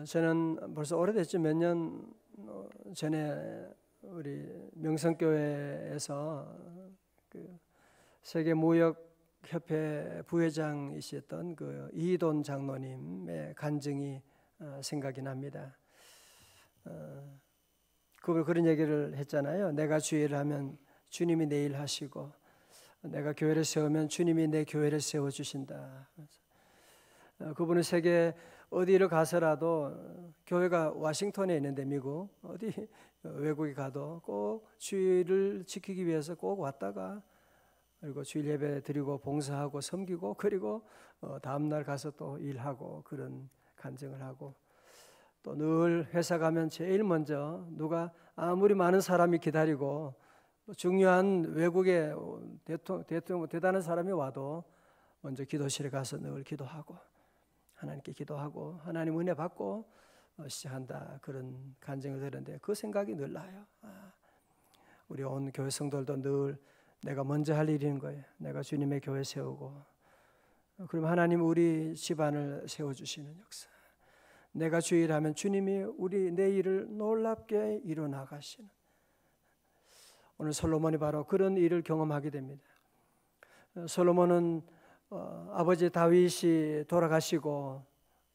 저는 벌써 오래됐죠. 몇 년 전에 우리 명성교회에서 그 세계무역협회 부회장이셨던 그 이돈 장로님의 간증이 생각이 납니다. 그분 그런 얘기를 했잖아요. 내가 주일을 하면 주님이 내 일 하시고, 내가 교회를 세우면 주님이 내 교회를 세워주신다. 그분은 세계 어디를 가서라도, 교회가 워싱턴에 있는데 미국 어디 외국에 가도 꼭 주일을 지키기 위해서 꼭 왔다가, 그리고 주일 예배 드리고 봉사하고 섬기고, 그리고 다음날 가서 또 일하고, 그런 간증을 하고, 또 늘 회사 가면 제일 먼저 누가 아무리 많은 사람이 기다리고 중요한 외국의 대통령 대단한 사람이 와도 먼저 기도실에 가서 늘 기도하고 하나님께 기도하고 하나님 은혜 받고 시작한다, 그런 간증을 들었는데 그 생각이 늘 나요. 우리 온 교회 성도들도 늘 내가 먼저 할 일인 거예요. 내가 주님의 교회 세우고, 그럼 하나님 우리 집안을 세워주시는 역사. 내가 주일하면 주님이 내 일을 놀랍게 이루어 나가시는, 오늘 솔로몬이 바로 그런 일을 경험하게 됩니다. 솔로몬은 아버지 다윗이 돌아가시고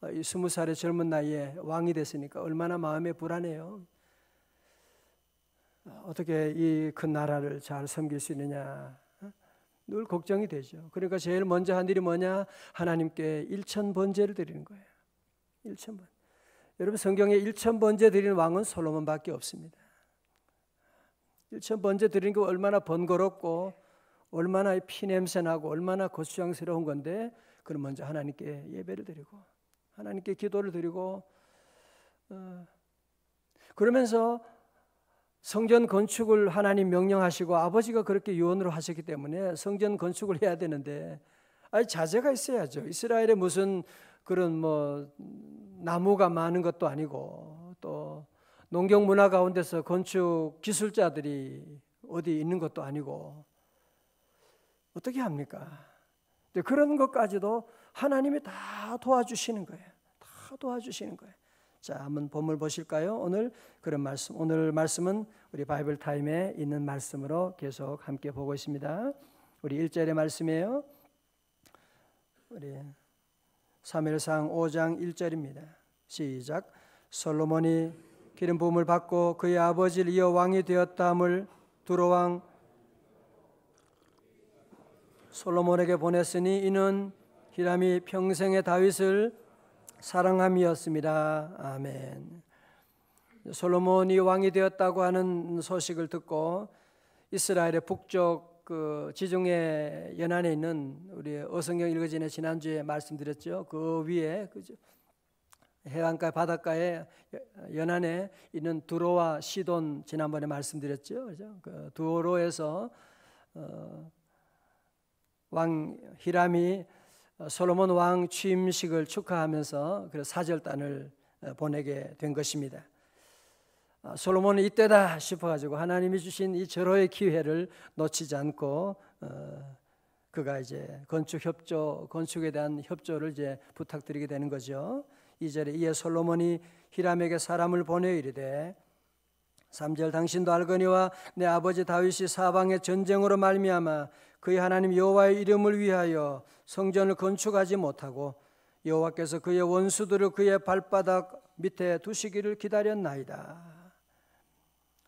20살의 젊은 나이에 왕이 됐으니까 얼마나 마음에 불안해요. 어떻게 이 큰 나라를 잘 섬길 수 있느냐, 늘 걱정이 되죠. 그러니까 제일 먼저 한 일이 뭐냐? 하나님께 1000번제를 드리는 거예요. 1000번. 여러분, 성경에 1000번제 드리는 왕은 솔로몬밖에 없습니다. 1000번제 드리는 게 얼마나 번거롭고 얼마나 피냄새 나고 얼마나 고추장스러운 건데, 그럼 먼저 하나님께 예배를 드리고 하나님께 기도를 드리고, 그러면서 성전 건축을 하나님 명령하시고 아버지가 그렇게 유언으로 하셨기 때문에 성전 건축을 해야 되는데, 자재가 있어야죠. 이스라엘에 무슨 그런 나무가 많은 것도 아니고, 또 농경 문화 가운데서 건축 기술자들이 어디 있는 것도 아니고, 어떻게 합니까? 그런 것까지도 하나님이 다 도와주시는 거예요. 다 도와주시는 거예요. 자, 한번 본문 보실까요? 오늘 그런 말씀, 오늘 말씀은 우리 바이블 타임에 있는 말씀으로 계속 함께 보고 있습니다. 우리 1절의 말씀이에요. 우리 사무엘상 5장 1절입니다. 시작. 솔로몬이 기름 부음을 받고 그의 아버지를 이어 왕이 되었다함을 두로왕 솔로몬에게 보냈으니 이는 히람이 평생의 다윗을 사랑함이었습니다. 아멘. 솔로몬이 왕이 되었다고 하는 소식을 듣고 이스라엘의 북쪽 그 지중해 연안에 있는, 우리 어성경 읽어지네 지난주에 말씀드렸죠. 그 위에 해안가 바닷가에 연안에 있는 두로와 시돈 지난번에 말씀드렸죠. 그죠? 그 두로에서 왕 히람이 솔로몬 왕 취임식을 축하하면서 그 사절단을 보내게 된 것입니다. 솔로몬은 이때다 싶어가지고 하나님이 주신 이 절호의 기회를 놓치지 않고 그가 이제 건축에 대한 협조를 이제 부탁드리게 되는 거죠. 2절에 이에 솔로몬이 히람에게 사람을 보내 이르되 3절 당신도 알거니와 내 아버지 다윗이 사방의 전쟁으로 말미암아 그의 하나님 여호와의 이름을 위하여 성전을 건축하지 못하고 여호와께서 그의 원수들을 그의 발바닥 밑에 두시기를 기다렸나이다.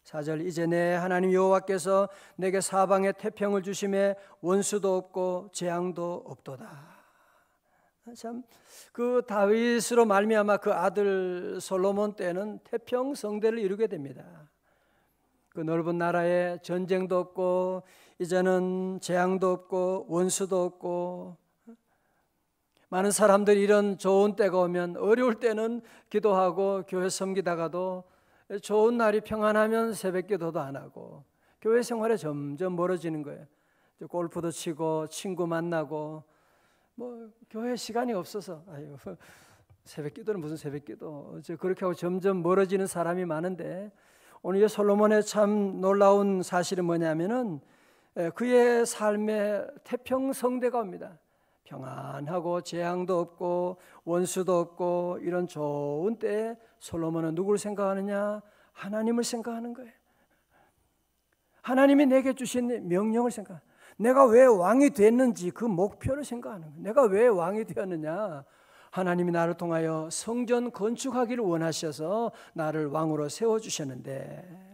4절 이제 내 하나님 여호와께서 내게 사방에 태평을 주심에 원수도 없고 재앙도 없도다. 참, 그 다윗으로 말미암아 그 아들 솔로몬 때는 태평 성대를 이루게 됩니다. 그 넓은 나라에 전쟁도 없고 이제는 재앙도 없고 원수도 없고, 많은 사람들이 이런 좋은 때가 오면 어려울 때는 기도하고 교회 섬기다가도 좋은 날이 평안하면 새벽기도도 안 하고 교회 생활에 점점 멀어지는 거예요. 골프도 치고 친구 만나고 교회 시간이 없어서 새벽기도는 무슨 새벽기도, 그렇게 하고 점점 멀어지는 사람이 많은데, 오늘 이 솔로몬의 참 놀라운 사실은 뭐냐면은 그의 삶에 태평성대가 옵니다. 평안하고 재앙도 없고 원수도 없고 이런 좋은 때에 솔로몬은 누구를 생각하느냐? 하나님을 생각하는 거예요. 하나님이 내게 주신 명령을 생각, 내가 왜 왕이 됐는지 그 목표를 생각하는 거예요. 내가 왜 왕이 되었느냐? 하나님이 나를 통하여 성전 건축하기를 원하셔서 나를 왕으로 세워주셨는데,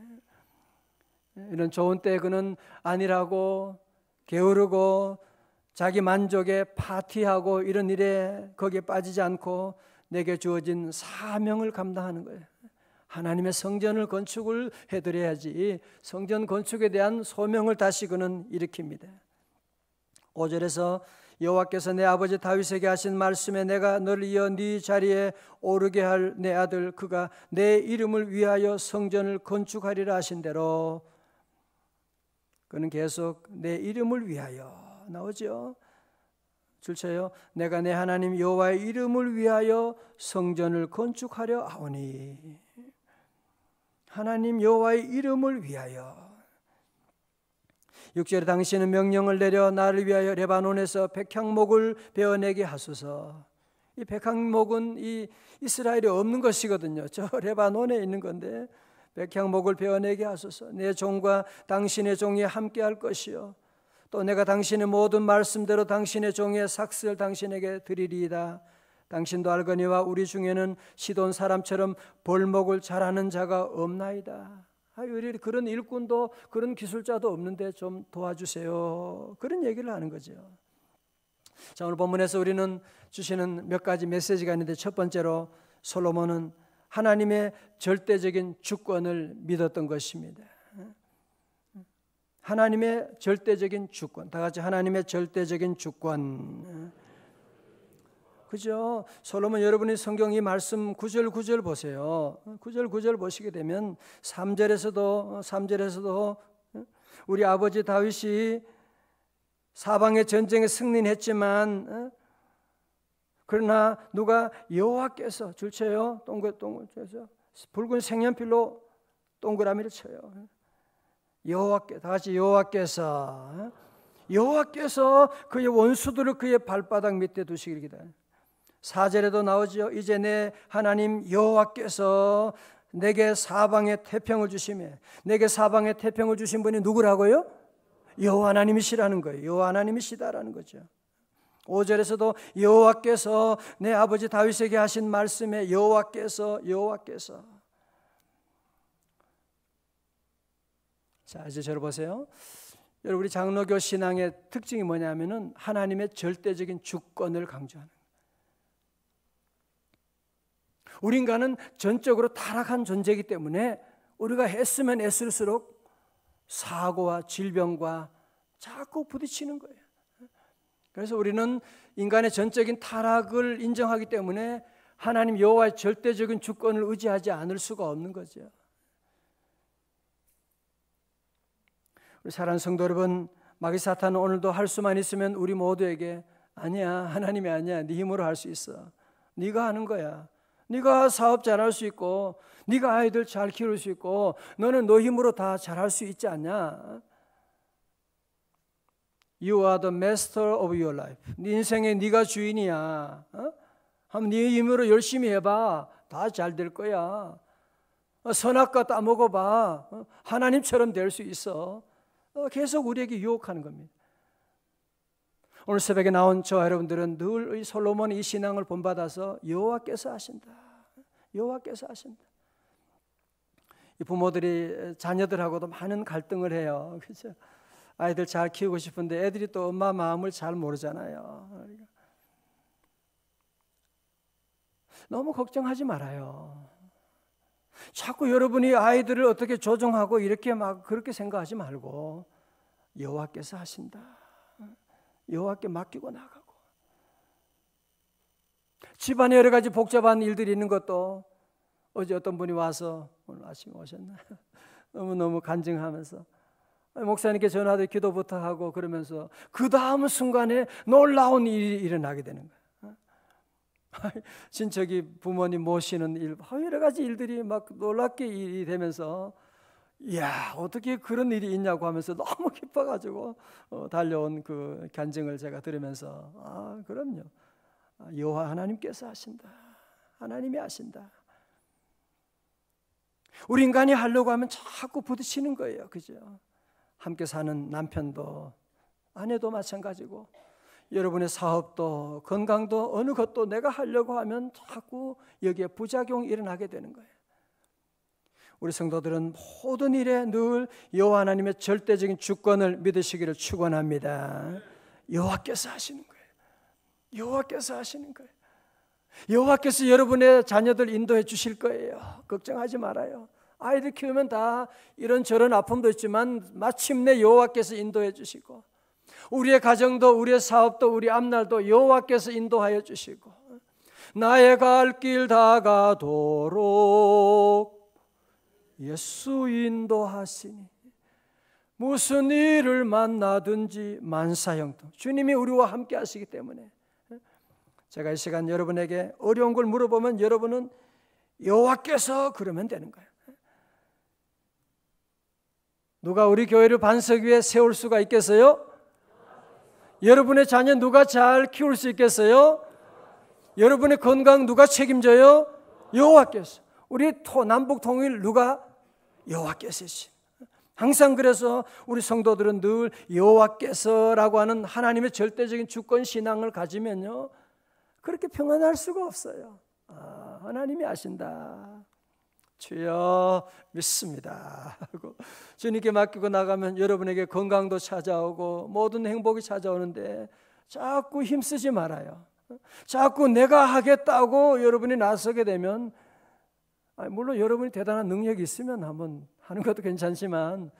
이런 좋은 때 그는 안일하고 게으르고 자기 만족에 파티하고 이런 일에 거기에 빠지지 않고 내게 주어진 사명을 감당하는 거예요. 하나님의 성전을 건축을 해드려야지. 성전 건축에 대한 소명을 다시 그는 일으킵니다. 5절에서 여호와께서 내 아버지 다윗에게 하신 말씀에 내가 너를 이어 네 자리에 오르게 할 내 아들 그가 내 이름을 위하여 성전을 건축하리라 하신 대로, 그는 계속 내 이름을 위하여 나오죠. 줄 쳐요. 내가 내 하나님 여호와의 이름을 위하여 성전을 건축하려 하오니. 하나님 여호와의 이름을 위하여. 6절에 당신은 명령을 내려 나를 위하여 레바논에서 백향목을 베어내게 하소서. 이 백향목은 이 이스라엘에 없는 것이거든요. 저 레바논에 있는 건데 백향목을 베어내게 하소서. 내 종과 당신의 종이 함께할 것이요 또 내가 당신의 모든 말씀대로 당신의 종의 삭슬 당신에게 드리리이다. 당신도 알거니와 우리 중에는 시돈 사람처럼 벌목을 잘하는 자가 없나이다. 우리 그런 일꾼도 그런 기술자도 없는데 좀 도와주세요. 그런 얘기를 하는 거죠. 자, 오늘 본문에서 우리는 주시는 몇 가지 메시지가 있는데, 첫 번째로 솔로몬은 하나님의 절대적인 주권을 믿었던 것입니다. 하나님의 절대적인 주권. 다 같이 하나님의 절대적인 주권. 그죠? 솔로몬, 여러분이 성경 이 말씀 9절 9절 보세요. 9절 9절 보시게 되면 3절에서도 우리 아버지 다윗이 사방의 전쟁에 승리했지만 그러나 누가 여호와께서 줄 쳐요. 동글 쳐서 붉은 색연필로 동그라미를 쳐요. 여호와께, 다 같이 여호와께서 그의 원수들을 그의 발바닥 밑에 두시기를 기다려요. 4절에도 나오죠. 이제 내 하나님 여호와께서 내게 사방의 태평을 주시매. 내게 사방의 태평을 주신 분이 누구라고요? 여호와 하나님이시라는 거예요. 여호와 하나님이시다라는 거죠. 5절에서도 여호와께서 내 아버지 다윗에게 하신 말씀에 여호와께서. 자, 이제 저를 보세요. 여러분, 우리 장로교 신앙의 특징이 뭐냐면은 하나님의 절대적인 주권을 강조하는 거예요. 우리 인간은 전적으로 타락한 존재이기 때문에 우리가 애쓰면 애쓸수록 사고와 질병과 자꾸 부딪히는 거예요. 그래서 우리는 인간의 전적인 타락을 인정하기 때문에 하나님 여호와의 절대적인 주권을 의지하지 않을 수가 없는 거죠. 우리 사랑하는 성도 여러분, 마귀 사탄은 오늘도 할 수만 있으면 우리 모두에게 아니야, 하나님이 아니야, 네 힘으로 할 수 있어, 네가 하는 거야, 네가 사업 잘할 수 있고 네가 아이들 잘 키울 수 있고 너는 너 힘으로 다 잘할 수 있지 않냐? You are the master of your life. 네 인생에 네가 주인이야. 한번 네 힘으로 열심히 해봐. 다 잘 될 거야. 선악과 따먹어봐. 하나님처럼 될 수 있어. 계속 우리에게 유혹하는 겁니다. 오늘 새벽에 나온 저와 여러분들은 늘 이 솔로몬의 이 신앙을 본받아서 여호와께서 하신다. 여호와께서 하신다. 이 부모들이 자녀들하고도 많은 갈등을 해요. 그렇죠? 아이들 잘 키우고 싶은데 애들이 또 엄마 마음을 잘 모르잖아요. 너무 걱정하지 말아요. 자꾸 여러분이 아이들을 어떻게 조정하고 이렇게 막 그렇게 생각하지 말고 여호와께서 하신다. 여호와께 맡기고 나가고, 집안에 여러 가지 복잡한 일들이 있는 것도 어제 어떤 분이 와서 오늘 아침에 오셨나 너무너무 간증하면서 목사님께 전화도 기도 부탁하고 그러면서 그 다음 순간에 놀라운 일이 일어나게 되는 거예요. 친척이 부모님 모시는 일, 여러 가지 일들이 막 놀랍게 일이 되면서 이야, 어떻게 그런 일이 있냐고 하면서 너무 기뻐가지고 달려온 그 간증을 제가 들으면서 그럼요, 여호와 하나님께서 하신다, 하나님이 하신다. 우리 인간이 하려고 하면 자꾸 부딪히는 거예요. 그죠? 함께 사는 남편도 아내도 마찬가지고, 여러분의 사업도 건강도 어느 것도 내가 하려고 하면 자꾸 여기에 부작용이 일어나게 되는 거예요. 우리 성도들은 모든 일에 늘 여호와 하나님의 절대적인 주권을 믿으시기를 축원합니다. 여호와께서 하시는 거예요. 여호와께서 하시는 거예요. 여호와께서 여러분의 자녀들 인도해 주실 거예요. 걱정하지 말아요. 아이들 키우면 다 이런저런 아픔도 있지만 마침내 여호와께서 인도해 주시고, 우리의 가정도 우리의 사업도 우리 앞날도 여호와께서 인도하여 주시고, 나의 갈 길 다가도록 예수 인도하시니 무슨 일을 만나든지 만사형통, 주님이 우리와 함께 하시기 때문에 제가 이 시간 여러분에게 어려운 걸 물어보면 여러분은 여호와께서 그러면 되는 거예요. 누가 우리 교회를 반석 위에 세울 수가 있겠어요? 여러분의 자녀 누가 잘 키울 수 있겠어요? 여러분의 건강 누가 책임져요? 여호와께서. 우리 남북 통일 누가? 여호와께서시. 항상 그래서 우리 성도들은 늘 여호와께서라고 하는 하나님의 절대적인 주권 신앙을 가지면요, 그렇게 평안할 수가 없어요. 하나님이 아신다, 주여 믿습니다 하고 주님께 맡기고 나가면 여러분에게 건강도 찾아오고 모든 행복이 찾아오는데, 자꾸 힘쓰지 말아요. 자꾸 내가 하겠다고 여러분이 나서게 되면, 물론 여러분이 대단한 능력이 있으면 한번 하는 것도 괜찮지만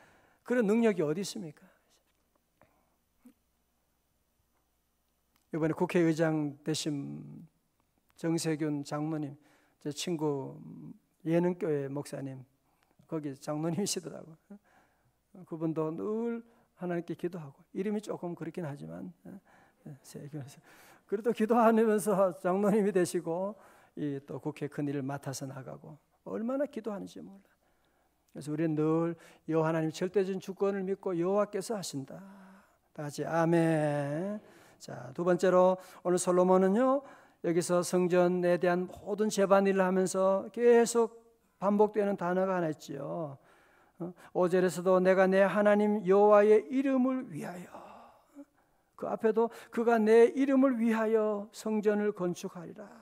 그런 능력이 어디 있습니까? 이번에 국회의장 되신 정세균 장로님, 제 친구 예능교회 목사님, 거기 장로님이시더라고요. 그분도 늘 하나님께 기도하고, 이름이 조금 그렇긴 하지만 그래도 기도하면서 장로님이 되시고 또 국회 큰 일을 맡아서 나가고 얼마나 기도하는지 몰라. 그래서 우리는 늘 여호와 하나님 절대적인 주권을 믿고 여호와께서 하신다. 다 같이 아멘. 자, 두 번째로 오늘 솔로몬은요, 여기서 성전에 대한 모든 제반일을 하면서 계속 반복되는 단어가 하나 있지요. 5절에서도 내가 내 하나님 여호와의 이름을 위하여, 그 앞에도 그가 내 이름을 위하여 성전을 건축하리라.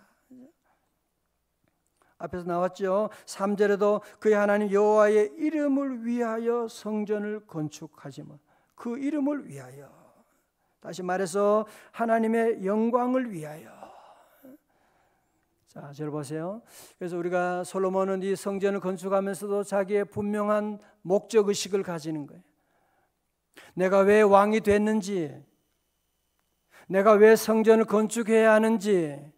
앞에서 나왔죠. 3절에도 그의 하나님 여호와의 이름을 위하여 성전을 건축하지만, 그 이름을 위하여, 다시 말해서 하나님의 영광을 위하여. 자, 저를 보세요. 그래서 우리가 솔로몬은 이 성전을 건축하면서도 자기의 분명한 목적의식을 가지는 거예요. 내가 왜 왕이 됐는지, 내가 왜 성전을 건축해야 하는지,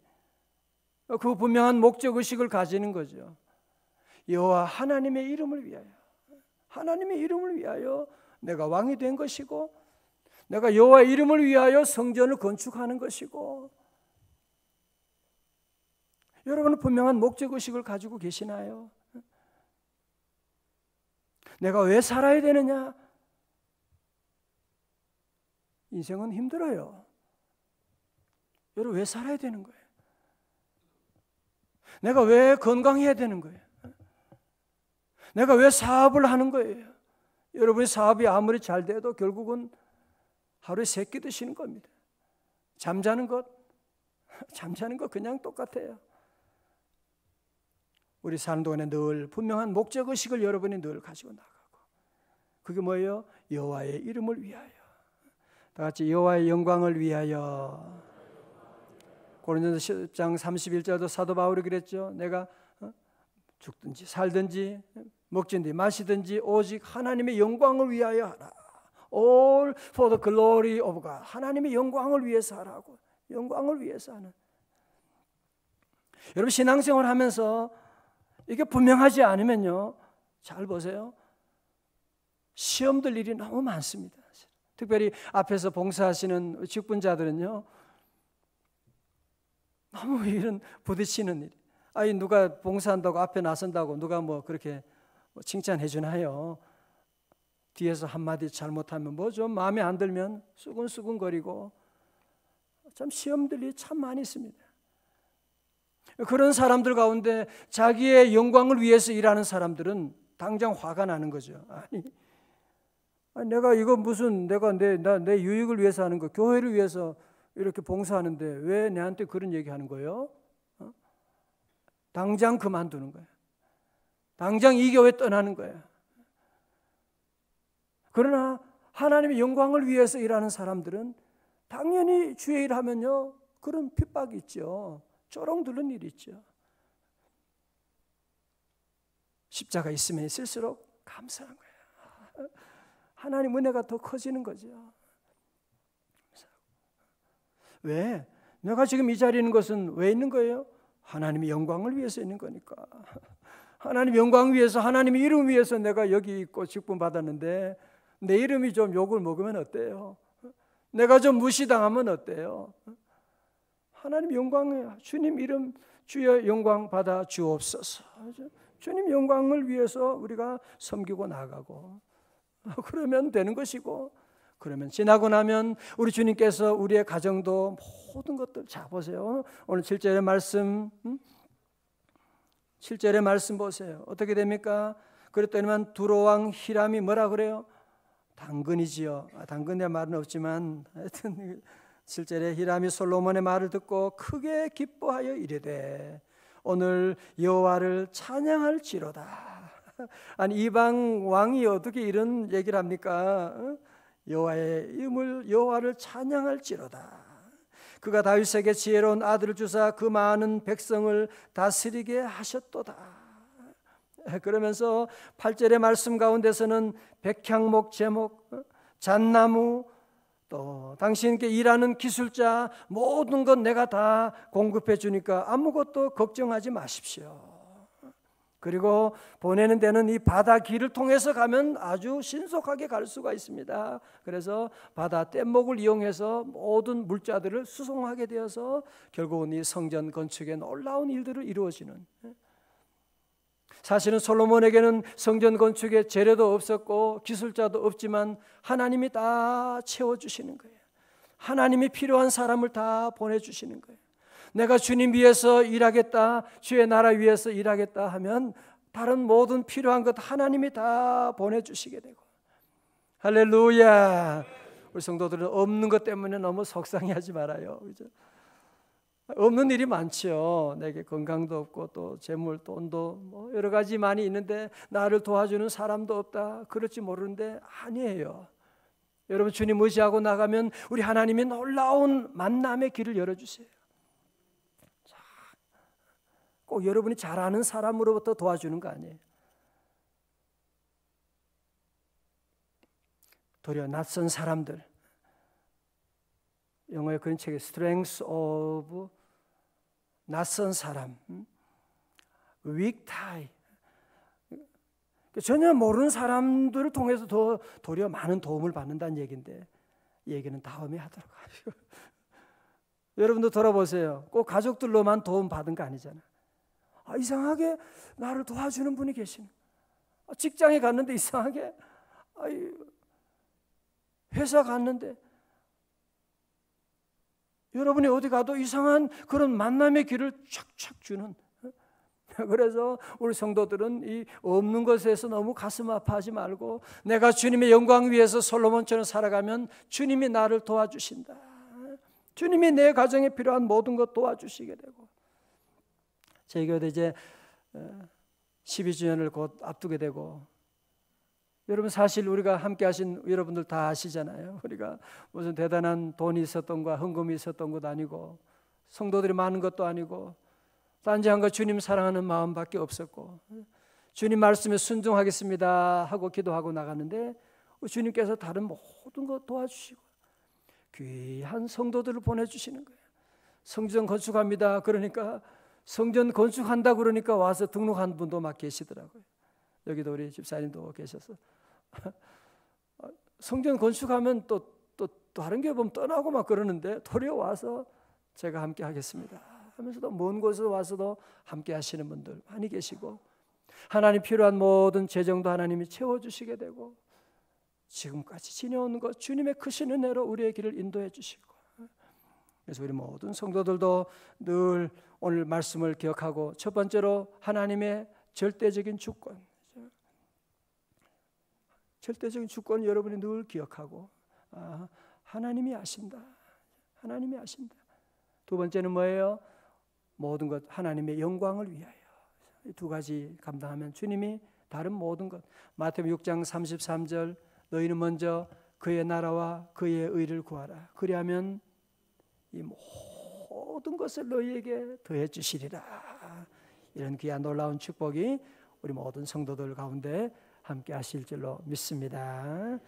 그 분명한 목적의식을 가지는 거죠. 여호와 하나님의 이름을 위하여, 하나님의 이름을 위하여 내가 왕이 된 것이고, 내가 여호와의 이름을 위하여 성전을 건축하는 것이고. 여러분은 분명한 목적의식을 가지고 계시나요? 내가 왜 살아야 되느냐? 인생은 힘들어요. 여러분, 왜 살아야 되는 거예요? 내가 왜 건강해야 되는 거예요? 내가 왜 사업을 하는 거예요? 여러분의 사업이 아무리 잘 돼도 결국은 하루에 3끼 드시는 겁니다. 잠자는 것 그냥 똑같아요. 우리 사는 동안에 늘 분명한 목적의식을 여러분이 늘 가지고 나가고, 그게 뭐예요? 여호와의 이름을 위하여. 다 같이 여호와의 영광을 위하여. 고린도서 10장 31절도 사도 바울이 그랬죠. 내가 죽든지 살든지 먹든지 마시든지 오직 하나님의 영광을 위하여 하라. All for the glory of God. 하나님의 영광을 위해서 하라고. 영광을 위해서 하는. 여러분, 신앙생활 하면서 이게 분명하지 않으면요, 잘 보세요, 시험들 일이 너무 많습니다. 특별히 앞에서 봉사하시는 직분자들은요, 너무 이런 부딪히는 일. 누가 봉사한다고 앞에 나선다고 누가 뭐 그렇게 칭찬해 주나요? 뒤에서 한마디 잘못하면 뭐 좀 마음에 안 들면 수근수근거리고 참 시험들이 참 많이 있습니다. 그런 사람들 가운데 자기의 영광을 위해서 일하는 사람들은 당장 화가 나는 거죠. 아니 내가 이거 무슨 내가 내 유익을 위해서 하는 거, 교회를 위해서 이렇게 봉사하는데 왜 내한테 그런 얘기하는 거예요? 당장 그만두는 거야. 당장 이 교회 떠나는 거야. 그러나 하나님의 영광을 위해서 일하는 사람들은 당연히 주의 일하면요 그런 핍박이 있죠. 쪼롱 들는 일이 있죠. 십자가 있으면 있을수록 감사한 거예요. 하나님 은혜가 더 커지는 거죠. 왜? 내가 지금 이 자리에 있는 것은 왜 있는 거예요? 하나님의 영광을 위해서 있는 거니까. 하나님의 영광 위해서, 하나님의 이름 위해서 내가 여기 있고 직분 받았는데 내 이름이 좀 욕을 먹으면 어때요? 내가 좀 무시당하면 어때요? 하나님 영광이에요. 주님 이름 주여 영광 받아 주옵소서. 주님 영광을 위해서 우리가 섬기고 나가고 그러면 되는 것이고, 그러면 지나고 나면 우리 주님께서 우리의 가정도 모든 것들, 자 보세요. 오늘 7절의 말씀 7절의 말씀 보세요. 어떻게 됩니까? 그랬더니만 두로왕 히람이 뭐라 그래요? 당근이지요. 당근의 말은 없지만 하여튼 7절에 히람이 솔로몬의 말을 듣고 크게 기뻐하여 이르되 오늘 여호와를 찬양할지로다. 아니 이방 왕이 어떻게 이런 얘기를 합니까? 여호와의 이름을 여호와를 찬양할지로다. 그가 다윗에게 지혜로운 아들을 주사 그 많은 백성을 다스리게 하셨도다. 그러면서 8절의 말씀 가운데서는 백향목 제목, 잣나무, 또 당신께 일하는 기술자 모든 것 내가 다 공급해 주니까 아무것도 걱정하지 마십시오. 그리고 보내는 데는 이 바다 길을 통해서 가면 아주 신속하게 갈 수가 있습니다. 그래서 바다 뗏목을 이용해서 모든 물자들을 수송하게 되어서 결국은 이 성전 건축에 놀라운 일들을 이루어지는, 사실은 솔로몬에게는 성전 건축에 재료도 없었고 기술자도 없지만 하나님이 다 채워주시는 거예요. 하나님이 필요한 사람을 다 보내주시는 거예요. 내가 주님 위해서 일하겠다, 주의 나라 위해서 일하겠다 하면 다른 모든 필요한 것 하나님이 다 보내주시게 되고, 할렐루야. 우리 성도들은 없는 것 때문에 너무 속상해하지 말아요. 그죠? 없는 일이 많죠. 내게 건강도 없고 또 재물, 돈도 뭐 여러 가지 많이 있는데 나를 도와주는 사람도 없다, 그럴지 모르는데 아니에요. 여러분 주님 의지하고 나가면 우리 하나님이 놀라운 만남의 길을 열어주세요. 꼭 여러분이 잘 아는 사람으로부터 도와주는 거 아니에요. 도리어 낯선 사람들, 영어의 그런 책에 Strength of 낯선 사람, weak tie, 전혀 모르는 사람들을 통해서 도리어 많은 도움을 받는다는 얘기인데 이 얘기는 다음에 하도록 하시고 여러분도 돌아보세요. 꼭 가족들로만 도움 받은 거 아니잖아요. 이상하게 나를 도와주는 분이 계시네. 직장에 갔는데 이상하게, 회사 갔는데, 여러분이 어디 가도 이상한 그런 만남의 길을 촥촥 주는. 그래서 우리 성도들은 이 없는 것에서 너무 가슴 아파하지 말고 내가 주님의 영광 위해서 솔로몬처럼 살아가면 주님이 나를 도와주신다. 주님이 내 가정에 필요한 모든 것 도와주시게 되고, 저희 교회도 이제 12주년을 곧 앞두게 되고, 여러분 사실 우리가 함께 하신 여러분들 다 아시잖아요. 우리가 무슨 대단한 돈이 있었던 거, 헌금이 있었던 것도 아니고 성도들이 많은 것도 아니고 단지 한 것 주님 사랑하는 마음밖에 없었고, 주님 말씀에 순종하겠습니다 하고 기도하고 나갔는데 주님께서 다른 모든 것 도와주시고 귀한 성도들을 보내주시는 거예요. 성전 건축합니다 그러니까, 성전 건축한다 그러니까 와서 등록한 분도 막 계시더라고요. 여기도 우리 집사님도 계셔서 성전 건축하면 또 다른 교회 보면 떠나고 막 그러는데 도리어 와서 제가 함께 하겠습니다 하면서도 먼 곳에서 와서도 함께 하시는 분들 많이 계시고, 하나님 필요한 모든 재정도 하나님이 채워주시게 되고, 지금까지 지내온 것 주님의 크신 은혜로 우리의 길을 인도해 주시고, 그래서 우리 모든 성도들도 늘 오늘 말씀을 기억하고, 첫 번째로 하나님의 절대적인 주권, 절대적인 주권 여러분이 늘 기억하고, 하나님이 아신다. 하나님이 아신다. 두 번째는 뭐예요? 모든 것 하나님의 영광을 위하여. 이 두 가지 감당하면 주님이 다른 모든 것, 마태복음 6장 33절, 너희는 먼저 그의 나라와 그의 의를 구하라. 그리하면 이 모든 것을 너희에게 더해 주시리라. 이런 귀한 놀라운 축복이 우리 모든 성도들 가운데 함께 하실 줄로 믿습니다.